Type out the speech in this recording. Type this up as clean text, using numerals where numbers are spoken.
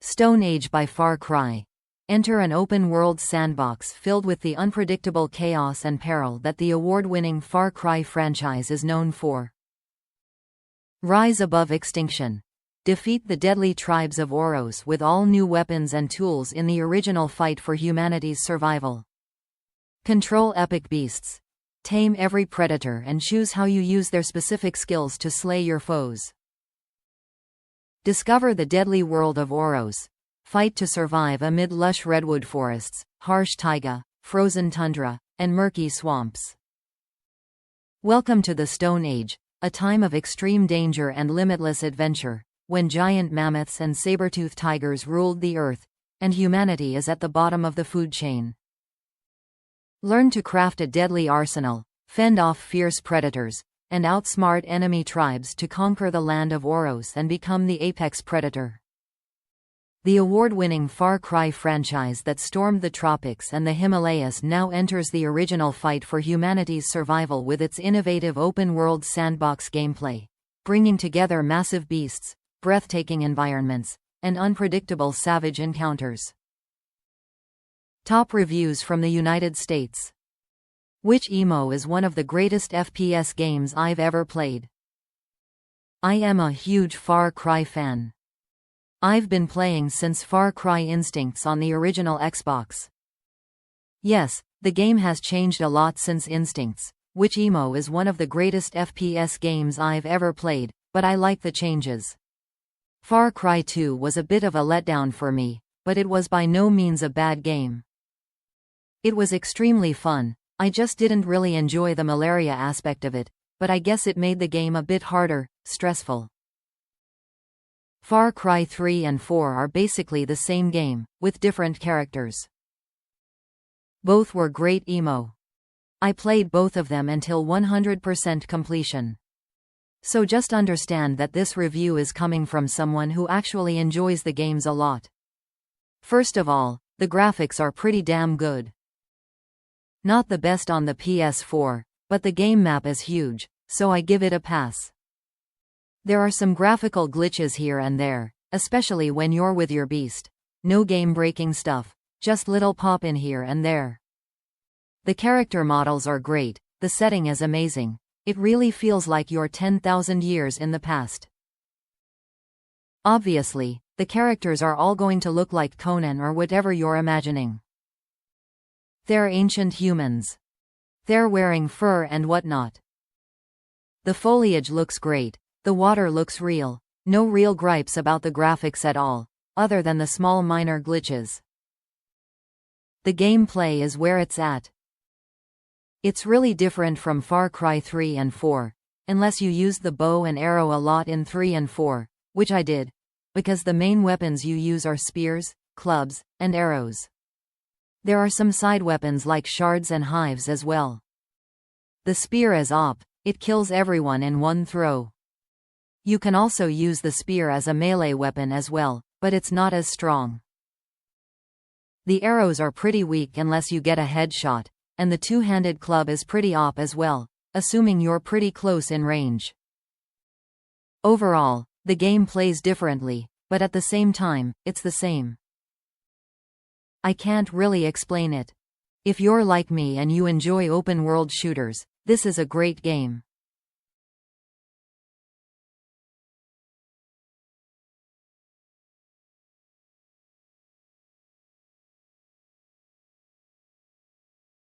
Stone Age by Far Cry. Enter an open-world sandbox filled with the unpredictable chaos and peril that the award-winning Far Cry franchise is known for. Rise above extinction. Defeat the deadly tribes of Oros with all new weapons and tools in the original fight for humanity's survival. Control epic beasts. Tame every predator and choose how you use their specific skills to slay your foes. Discover the deadly world of Oros. Fight to survive amid lush redwood forests, harsh taiga, frozen tundra, and murky swamps. Welcome to the Stone Age, a time of extreme danger and limitless adventure, when giant mammoths and sabretooth tigers ruled the earth, and humanity is at the bottom of the food chain. Learn to craft a deadly arsenal, fend off fierce predators, and outsmart enemy tribes to conquer the land of Oros and become the apex predator. The award-winning Far Cry franchise that stormed the tropics and the Himalayas now enters the original fight for humanity's survival with its innovative open-world sandbox gameplay, bringing together massive beasts, breathtaking environments, and unpredictable savage encounters. Top reviews from the United States. Which emo is one of the greatest FPS games I've ever played. I am a huge Far Cry fan. I've been playing since Far Cry Instincts on the original Xbox. Yes, the game has changed a lot since Instincts, which emo is one of the greatest FPS games I've ever played, but I like the changes. Far Cry 2 was a bit of a letdown for me, but it was by no means a bad game. It was extremely fun. I just didn't really enjoy the malaria aspect of it, but I guess it made the game a bit harder, stressful. Far Cry 3 and 4 are basically the same game, with different characters. Both were great emo. I played both of them until 100% completion. So just understand that this review is coming from someone who actually enjoys the games a lot. First of all, the graphics are pretty damn good. Not the best on the PS4, but the game map is huge, so I give it a pass. There are some graphical glitches here and there, especially when you're with your beast. No game-breaking stuff, just little pop in here and there. The character models are great, the setting is amazing. It really feels like you're 10,000 years in the past. Obviously, the characters are all going to look like Conan or whatever you're imagining. They're ancient humans. They're wearing fur and whatnot. The foliage looks great, the water looks real, no real gripes about the graphics at all, other than the small minor glitches. The gameplay is where it's at. It's really different from Far Cry 3 and 4, unless you used the bow and arrow a lot in 3 and 4, which I did, because the main weapons you use are spears, clubs, and arrows. There are some side weapons like shards and hives as well. The spear is OP, it kills everyone in one throw. You can also use the spear as a melee weapon as well, but it's not as strong. The arrows are pretty weak unless you get a headshot, and the two-handed club is pretty OP as well, assuming you're pretty close in range. Overall, the game plays differently, but at the same time, it's the same. I can't really explain it. If you're like me and you enjoy open-world shooters, this is a great game.